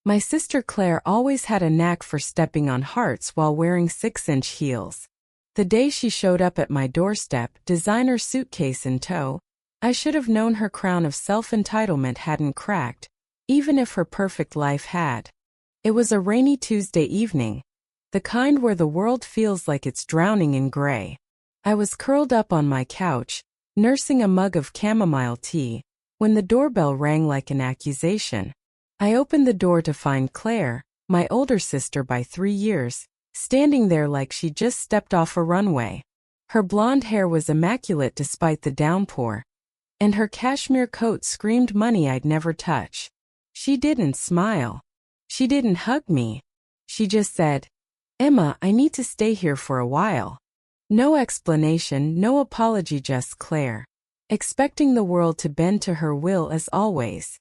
My sister Claire always had a knack for stepping on hearts while wearing 6-inch heels. The day she showed up at my doorstep, designer suitcase in tow, I should have known her crown of self-entitlement hadn't cracked, even if her perfect life had. It was a rainy Tuesday evening, the kind where the world feels like it's drowning in gray. I was curled up on my couch, nursing a mug of chamomile tea, when the doorbell rang like an accusation. I opened the door to find Claire, my older sister by 3 years, standing there like she just stepped off a runway. Her blonde hair was immaculate despite the downpour, and her cashmere coat screamed money I'd never touch. She didn't smile. She didn't hug me. She just said, "Emma, I need to stay here for a while." No explanation, no apology, just Claire, expecting the world to bend to her will as always.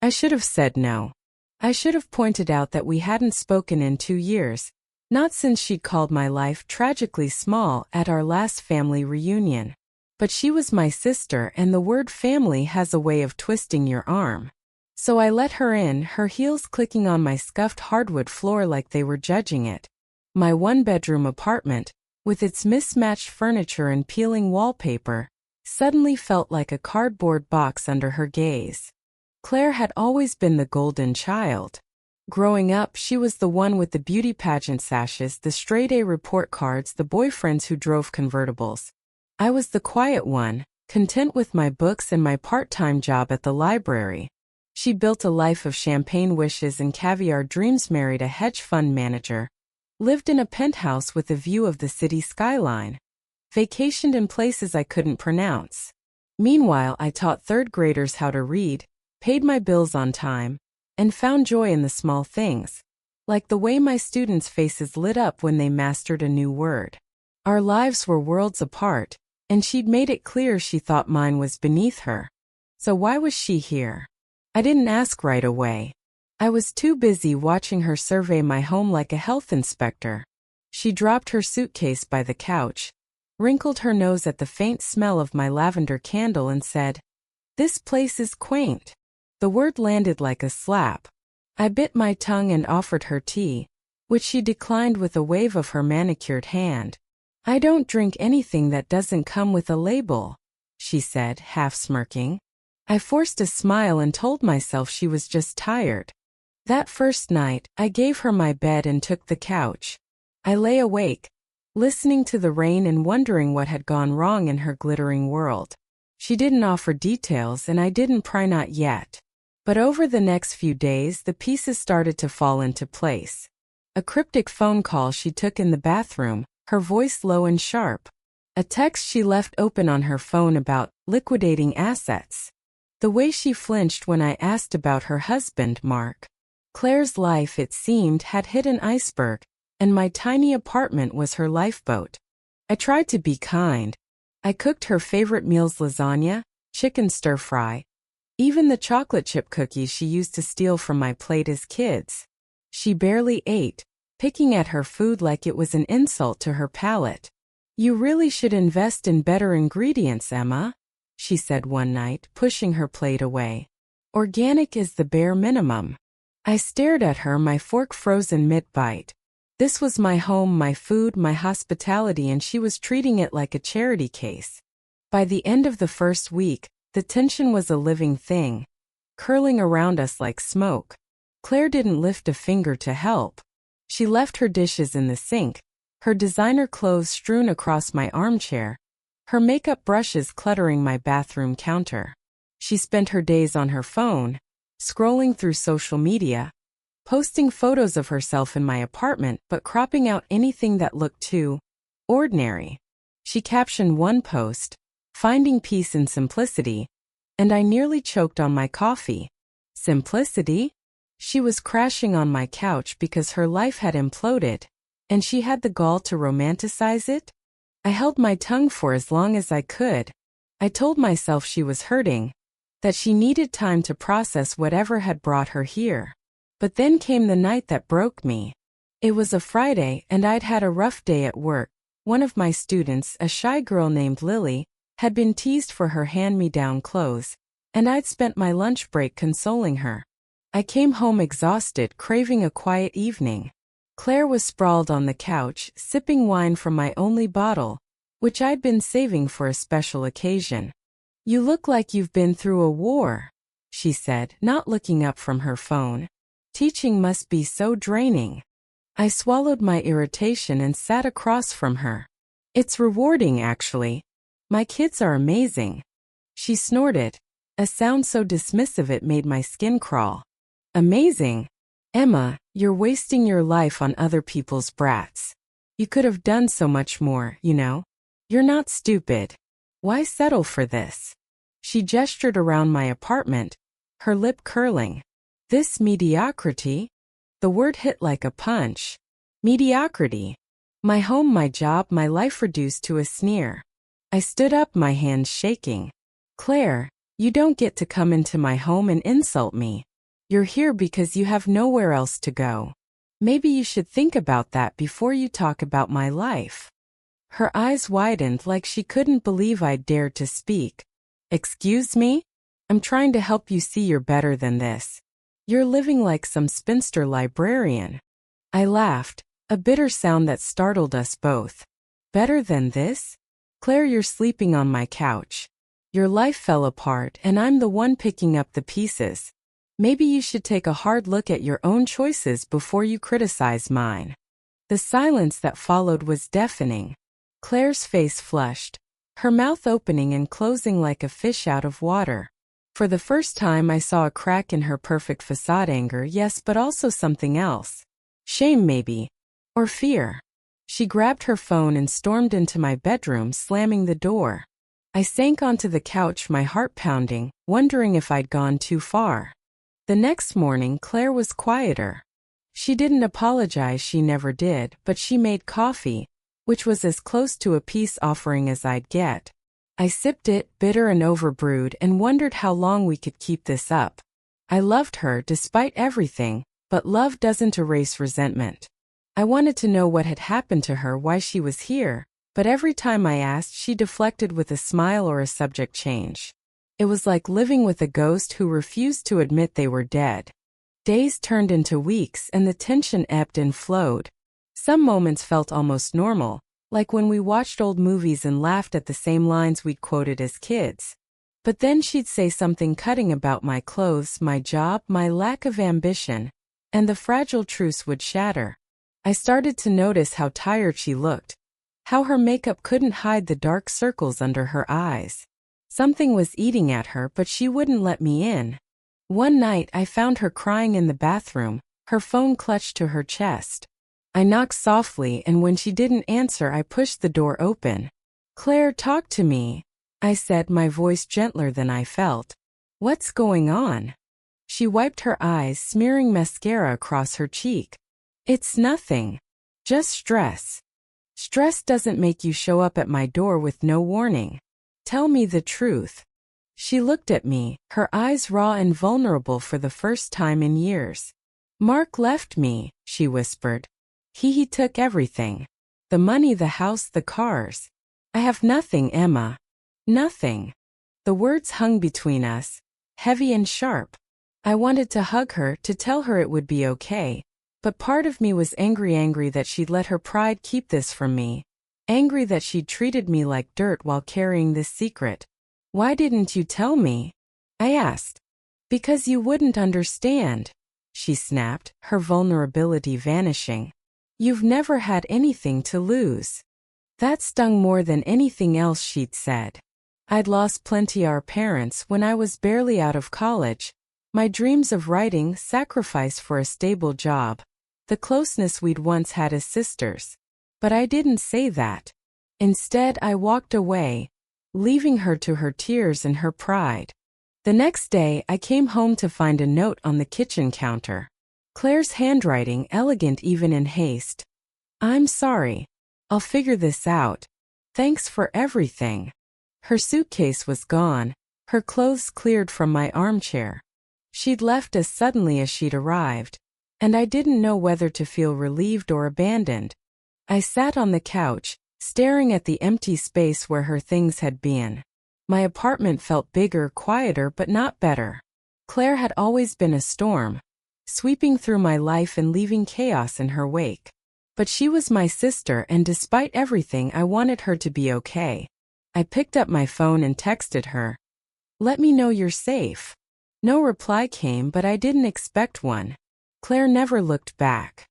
I should have said no. I should have pointed out that we hadn't spoken in 2 years, not since she'd called my life tragically small at our last family reunion. But she was my sister, and the word family has a way of twisting your arm. So I let her in, her heels clicking on my scuffed hardwood floor like they were judging it. My one-bedroom apartment, with its mismatched furniture and peeling wallpaper, suddenly felt like a cardboard box under her gaze. Claire had always been the golden child. Growing up, she was the one with the beauty pageant sashes, the straight-A report cards, the boyfriends who drove convertibles. I was the quiet one, content with my books and my part-time job at the library. She built a life of champagne wishes and caviar dreams, married a hedge fund manager, lived in a penthouse with a view of the city skyline, vacationed in places I couldn't pronounce. Meanwhile, I taught 3rd graders how to read, paid my bills on time, and found joy in the small things, like the way my students' faces lit up when they mastered a new word. Our lives were worlds apart, and she'd made it clear she thought mine was beneath her. So why was she here? I didn't ask right away. I was too busy watching her survey my home like a health inspector. She dropped her suitcase by the couch, wrinkled her nose at the faint smell of my lavender candle, and said, "This place is quaint." The word landed like a slap. I bit my tongue and offered her tea, which she declined with a wave of her manicured hand. "I don't drink anything that doesn't come with a label," she said, half smirking. I forced a smile and told myself she was just tired. That first night, I gave her my bed and took the couch. I lay awake, listening to the rain and wondering what had gone wrong in her glittering world. She didn't offer details, and I didn't pry, not yet. But over the next few days, the pieces started to fall into place. A cryptic phone call she took in the bathroom, her voice low and sharp. A text she left open on her phone about liquidating assets. The way she flinched when I asked about her husband, Mark. Claire's life, it seemed, had hit an iceberg, and my tiny apartment was her lifeboat. I tried to be kind. I cooked her favorite meals: lasagna, chicken stir-fry, even the chocolate chip cookies she used to steal from my plate as kids. She barely ate, picking at her food like it was an insult to her palate. "You really should invest in better ingredients, Emma," she said one night, pushing her plate away. "Organic is the bare minimum." I stared at her, my fork frozen mid-bite. This was my home, my food, my hospitality, and she was treating it like a charity case. By the end of the first week, the tension was a living thing, curling around us like smoke. Claire didn't lift a finger to help. She left her dishes in the sink, her designer clothes strewn across my armchair, her makeup brushes cluttering my bathroom counter. She spent her days on her phone, scrolling through social media, posting photos of herself in my apartment but cropping out anything that looked too ordinary. She captioned one post, "Finding peace in simplicity," and I nearly choked on my coffee. Simplicity? She was crashing on my couch because her life had imploded, and she had the gall to romanticize it? I held my tongue for as long as I could. I told myself she was hurting, that she needed time to process whatever had brought her here. But then came the night that broke me. It was a Friday, and I'd had a rough day at work. One of my students, a shy girl named Lily, had been teased for her hand-me-down clothes, and I'd spent my lunch break consoling her. I came home exhausted, craving a quiet evening. Claire was sprawled on the couch, sipping wine from my only bottle, which I'd been saving for a special occasion. "You look like you've been through a war," she said, not looking up from her phone. "Teaching must be so draining." I swallowed my irritation and sat across from her. "It's rewarding, actually. My kids are amazing." She snorted, a sound so dismissive it made my skin crawl. "Amazing? Emma, you're wasting your life on other people's brats. You could have done so much more, you know. You're not stupid. Why settle for this?" She gestured around my apartment, her lip curling. "This mediocrity?" The word hit like a punch. Mediocrity. My home, my job, my life reduced to a sneer. I stood up, my hands shaking. "Claire, you don't get to come into my home and insult me. You're here because you have nowhere else to go. Maybe you should think about that before you talk about my life." Her eyes widened like she couldn't believe I'd dared to speak. "Excuse me? I'm trying to help you see you're better than this. You're living like some spinster librarian." I laughed, a bitter sound that startled us both. "Better than this? Claire, you're sleeping on my couch. Your life fell apart and I'm the one picking up the pieces. Maybe you should take a hard look at your own choices before you criticize mine." The silence that followed was deafening. Claire's face flushed, her mouth opening and closing like a fish out of water. For the first time I saw a crack in her perfect facade. Anger, yes, but also something else. Shame, maybe. Or fear. She grabbed her phone and stormed into my bedroom, slamming the door. I sank onto the couch, my heart pounding, wondering if I'd gone too far. The next morning, Claire was quieter. She didn't apologize, she never did, but she made coffee, which was as close to a peace offering as I'd get. I sipped it, bitter and overbrewed, and wondered how long we could keep this up. I loved her despite everything, but love doesn't erase resentment. I wanted to know what had happened to her, why she was here, but every time I asked, she deflected with a smile or a subject change. It was like living with a ghost who refused to admit they were dead. Days turned into weeks and the tension ebbed and flowed. Some moments felt almost normal, like when we watched old movies and laughed at the same lines we'd quoted as kids. But then she'd say something cutting about my clothes, my job, my lack of ambition, and the fragile truce would shatter. I started to notice how tired she looked, how her makeup couldn't hide the dark circles under her eyes. Something was eating at her, but she wouldn't let me in. One night I found her crying in the bathroom, her phone clutched to her chest. I knocked softly, and when she didn't answer, I pushed the door open. "Claire, talk to me," I said, my voice gentler than I felt. "What's going on?" She wiped her eyes, smearing mascara across her cheek. "It's nothing. Just stress. Stress doesn't make you show up at my door with no warning. Tell me the truth." She looked at me, her eyes raw and vulnerable for the first time in years. "Mark left me," she whispered. He took everything. The money, the house, the cars. I have nothing, Emma. Nothing." The words hung between us, heavy and sharp. I wanted to hug her, to tell her it would be okay, but part of me was angry that she'd let her pride keep this from me. Angry that she'd treated me like dirt while carrying this secret. "Why didn't you tell me?" I asked. "Because you wouldn't understand," she snapped, her vulnerability vanishing. "You've never had anything to lose." That stung more than anything else she'd said. I'd lost plenty, our parents, when I was barely out of college, my dreams of writing, sacrifice for a stable job, the closeness we'd once had as sisters. But I didn't say that. Instead, I walked away, leaving her to her tears and her pride. The next day, I came home to find a note on the kitchen counter. Claire's handwriting, elegant even in haste. "I'm sorry. I'll figure this out. Thanks for everything." Her suitcase was gone, her clothes cleared from my armchair. She'd left as suddenly as she'd arrived, and I didn't know whether to feel relieved or abandoned. I sat on the couch, staring at the empty space where her things had been. My apartment felt bigger, quieter, but not better. Claire had always been a storm, sweeping through my life and leaving chaos in her wake. But she was my sister, and despite everything, I wanted her to be okay. I picked up my phone and texted her, "Let me know you're safe." No reply came, but I didn't expect one. Claire never looked back.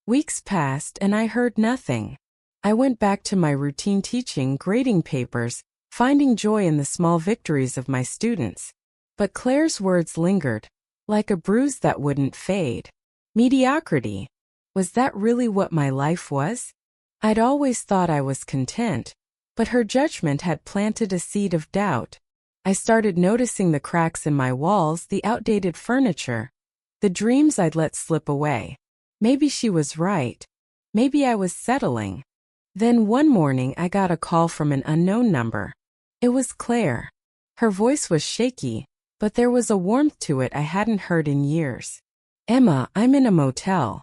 Weeks passed and I heard nothing. I went back to my routine teaching, grading papers, finding joy in the small victories of my students. But Claire's words lingered, like a bruise that wouldn't fade. Mediocrity. Was that really what my life was? I'd always thought I was content, but her judgment had planted a seed of doubt. I started noticing the cracks in my walls, the outdated furniture, the dreams I'd let slip away. Maybe she was right. Maybe I was settling. Then one morning I got a call from an unknown number. It was Claire. Her voice was shaky, but there was a warmth to it I hadn't heard in years. "Emma, I'm in a motel.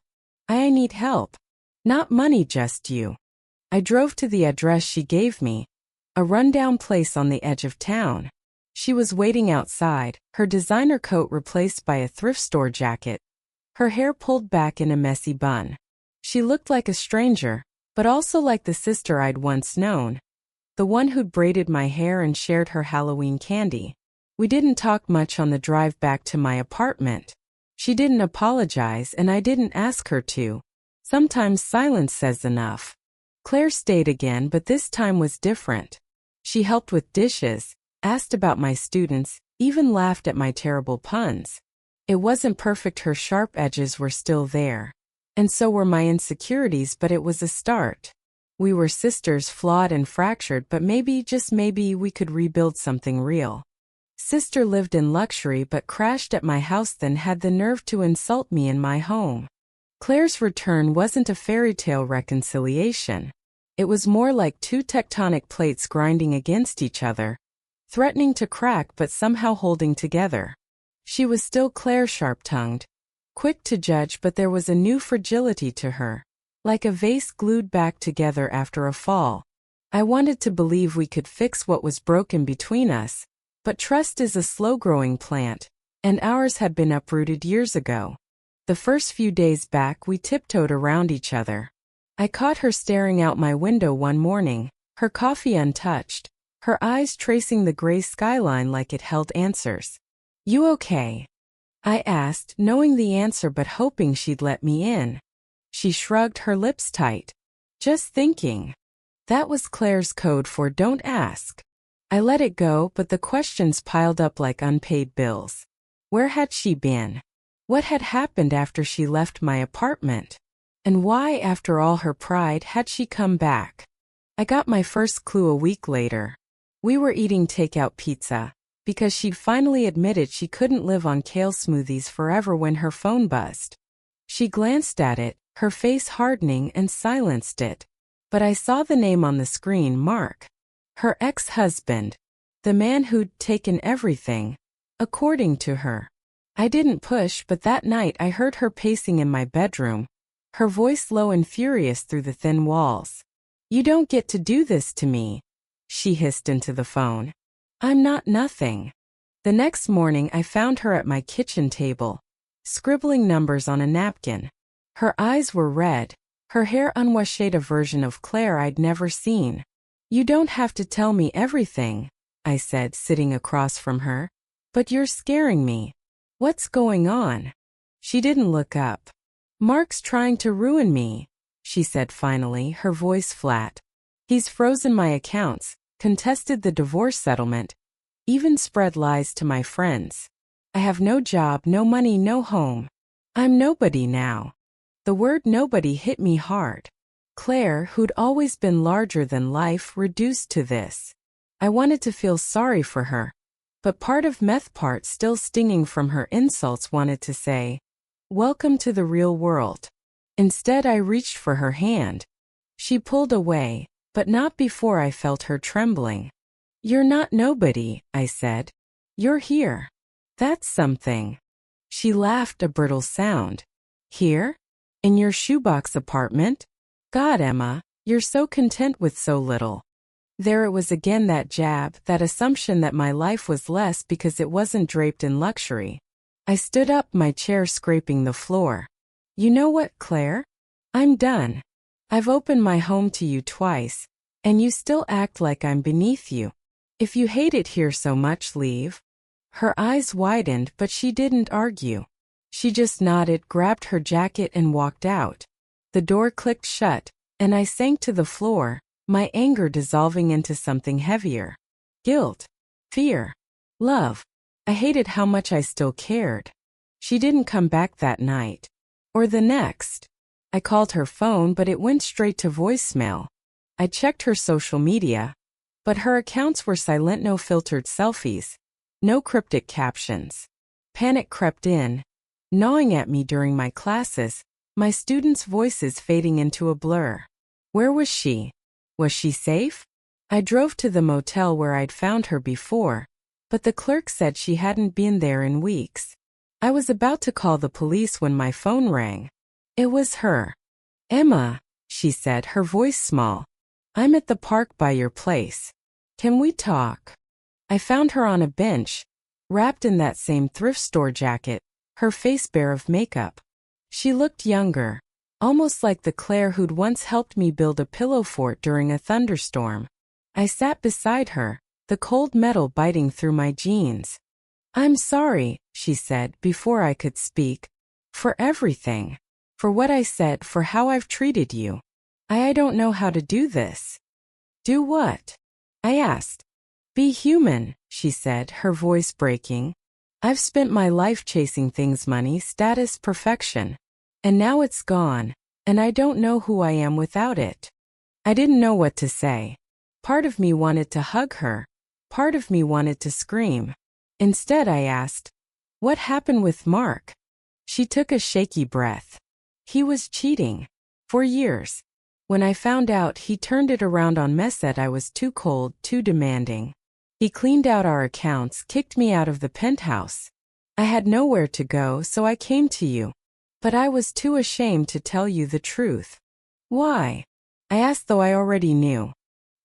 I need help. Not money, just you." I drove to the address she gave me, a rundown place on the edge of town. She was waiting outside, her designer coat replaced by a thrift store jacket, her hair pulled back in a messy bun. She looked like a stranger, but also like the sister I'd once known, the one who'd braided my hair and shared her Halloween candy. We didn't talk much on the drive back to my apartment. She didn't apologize, and I didn't ask her to. Sometimes silence says enough. Claire stayed again, but this time was different. She helped with dishes, asked about my students, even laughed at my terrible puns. It wasn't perfect, her sharp edges were still there. And so were my insecurities, but it was a start. We were sisters, flawed and fractured, but maybe, just maybe, we could rebuild something real. Sister lived in luxury but crashed at my house, then had the nerve to insult me in my home. Claire's return wasn't a fairy tale reconciliation. It was more like two tectonic plates grinding against each other, threatening to crack but somehow holding together. She was still Claire, sharp-tongued, quick to judge, but there was a new fragility to her, like a vase glued back together after a fall. I wanted to believe we could fix what was broken between us, but trust is a slow-growing plant, and ours had been uprooted years ago. The first few days back, we tiptoed around each other. I caught her staring out my window one morning, her coffee untouched, her eyes tracing the gray skyline like it held answers. "You okay?" I asked, knowing the answer but hoping she'd let me in. She shrugged, her lips tight. "Just thinking." That was Claire's code for "don't ask." I let it go, but the questions piled up like unpaid bills. Where had she been? What had happened after she left my apartment? And why, after all her pride, had she come back? I got my first clue a week later. We were eating takeout pizza, because she'd finally admitted she couldn't live on kale smoothies forever when her phone buzzed. She glanced at it, her face hardening, and silenced it. But I saw the name on the screen, Mark. Her ex-husband. The man who'd taken everything, according to her. I didn't push, but that night I heard her pacing in my bedroom, her voice low and furious through the thin walls. "You don't get to do this to me," she hissed into the phone. "I'm not nothing." The next morning I found her at my kitchen table, scribbling numbers on a napkin. Her eyes were red, her hair unwashed, a version of Claire I'd never seen. "You don't have to tell me everything," I said, sitting across from her. "But you're scaring me. What's going on?" She didn't look up. "Mark's trying to ruin me," she said finally, her voice flat. "He's frozen my accounts, contested the divorce settlement, even spread lies to my friends. I have no job, no money, no home. I'm nobody now." The word nobody hit me hard. Claire, who'd always been larger than life, reduced to this. I wanted to feel sorry for her, but part of meth, part still stinging from her insults, wanted to say, "Welcome to the real world." Instead, I reached for her hand. She pulled away, but not before I felt her trembling. "You're not nobody," I said. "You're here. That's something." She laughed, a brittle sound. "Here? In your shoebox apartment? God, Emma, you're so content with so little." There it was again, that jab, that assumption that my life was less because it wasn't draped in luxury. I stood up, my chair scraping the floor. You know what, Claire? I'm done. I've opened my home to you twice, and you still act like I'm beneath you. If you hate it here so much, leave. Her eyes widened, but she didn't argue. She just nodded, grabbed her jacket, and walked out. The door clicked shut, and I sank to the floor, my anger dissolving into something heavier. Guilt. Fear. Love. I hated how much I still cared. She didn't come back that night. Or the next. I called her phone, but it went straight to voicemail. I checked her social media, but her accounts were silent, no filtered selfies, no cryptic captions. Panic crept in, gnawing at me during my classes, my students' voices fading into a blur. Where was she? Was she safe? I drove to the motel where I'd found her before, but the clerk said she hadn't been there in weeks. I was about to call the police when my phone rang. It was her. Emma, she said, her voice small. I'm at the park by your place. Can we talk? I found her on a bench, wrapped in that same thrift store jacket, her face bare of makeup. She looked younger, almost like the Claire who'd once helped me build a pillow fort during a thunderstorm. I sat beside her, the cold metal biting through my jeans. I'm sorry, she said before I could speak. For everything. For what I said, for how I've treated you. I don't know how to do this. Do what? I asked. Be human, she said, her voice breaking. I've spent my life chasing things, money, status, perfection. And now it's gone, and I don't know who I am without it. I didn't know what to say. Part of me wanted to hug her. Part of me wanted to scream. Instead, I asked, what happened with Mark? She took a shaky breath. He was cheating. For years. When I found out, he turned it around on me, said I was too cold, too demanding. He cleaned out our accounts, kicked me out of the penthouse. I had nowhere to go, so I came to you. But I was too ashamed to tell you the truth. Why? I asked, though I already knew.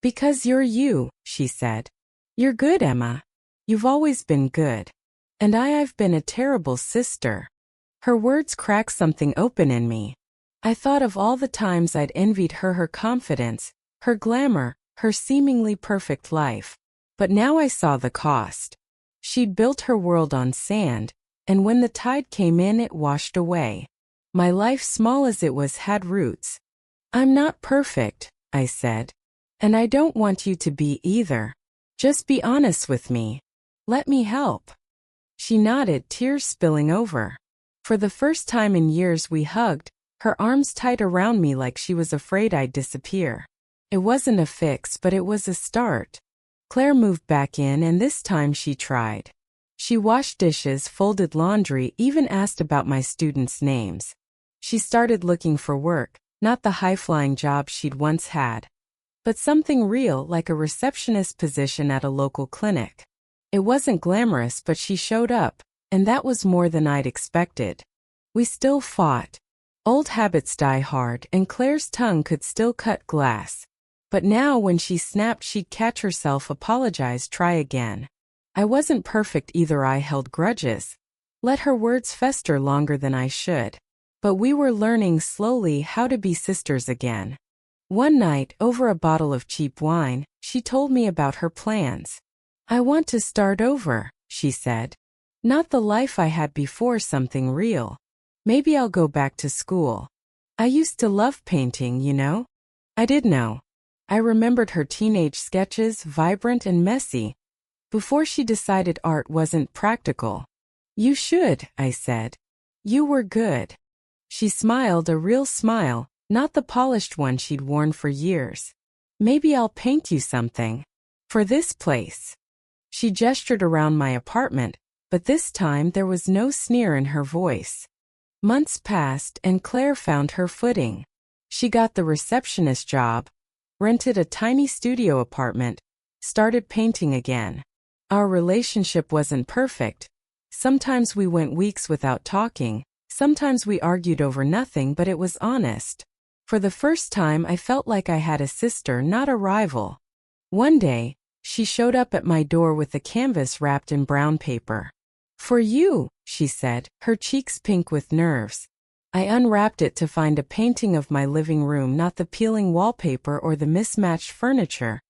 Because you're you, she said. You're good, Emma. You've always been good. And I've been a terrible sister. Her words cracked something open in me. I thought of all the times I'd envied her confidence, her glamour, her seemingly perfect life. But now I saw the cost. She'd built her world on sand, and when the tide came in, it washed away. My life, small as it was, had roots. I'm not perfect, I said. And I don't want you to be either. Just be honest with me. Let me help. She nodded, tears spilling over. For the first time in years, we hugged, her arms tight around me like she was afraid I'd disappear. It wasn't a fix, but it was a start. Claire moved back in, and this time she tried. She washed dishes, folded laundry, even asked about my students' names. She started looking for work, not the high-flying job she'd once had, but something real, like a receptionist position at a local clinic. It wasn't glamorous, but she showed up, and that was more than I'd expected. We still fought. Old habits die hard, and Claire's tongue could still cut glass. But now when she snapped, she'd catch herself, apologize, try again. I wasn't perfect either. I held grudges. Let her words fester longer than I should. But we were learning slowly how to be sisters again. One night, over a bottle of cheap wine, she told me about her plans. I want to start over, she said. Not the life I had before, something real. Maybe I'll go back to school. I used to love painting, you know. I did know. I remembered her teenage sketches, vibrant and messy, before she decided art wasn't practical. You should, I said. You were good. She smiled, a real smile, not the polished one she'd worn for years. Maybe I'll paint you something. For this place. She gestured around my apartment, but this time there was no sneer in her voice. Months passed, and Claire found her footing. She got the receptionist job, rented a tiny studio apartment, started painting again. Our relationship wasn't perfect. Sometimes we went weeks without talking, sometimes we argued over nothing, but it was honest. For the first time, I felt like I had a sister, not a rival. One day, she showed up at my door with a canvas wrapped in brown paper. For you, she said, her cheeks pink with nerves. I unwrapped it to find a painting of my living room, not the peeling wallpaper or the mismatched furniture,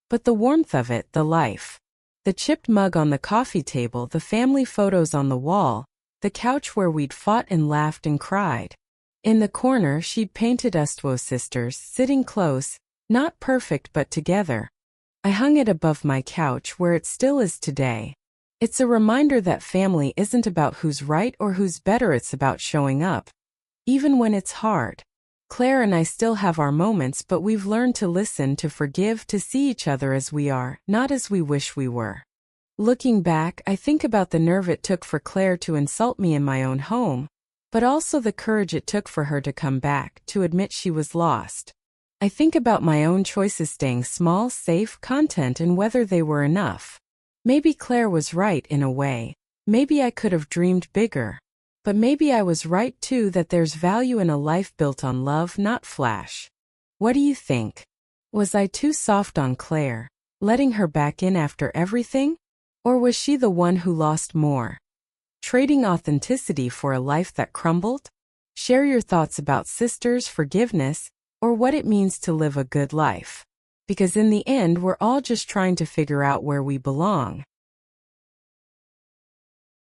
but the warmth of it, the life. The chipped mug on the coffee table, the family photos on the wall, the couch where we'd fought and laughed and cried. In the corner, she'd painted us 2 sisters, sitting close, not perfect but together. I hung it above my couch where it still is today. It's a reminder that family isn't about who's right or who's better, it's about showing up. Even when it's hard. Claire and I still have our moments, but we've learned to listen, to forgive, to see each other as we are, not as we wish we were. Looking back, I think about the nerve it took for Claire to insult me in my own home, but also the courage it took for her to come back, to admit she was lost. I think about my own choices, staying small, safe, content, and whether they were enough. Maybe Claire was right in a way. Maybe I could have dreamed bigger. But maybe I was right too, that there's value in a life built on love, not flash. What do you think? Was I too soft on Claire, letting her back in after everything? Or was she the one who lost more? Trading authenticity for a life that crumbled? Share your thoughts about sisters, forgiveness, or what it means to live a good life. Because in the end, we're all just trying to figure out where we belong.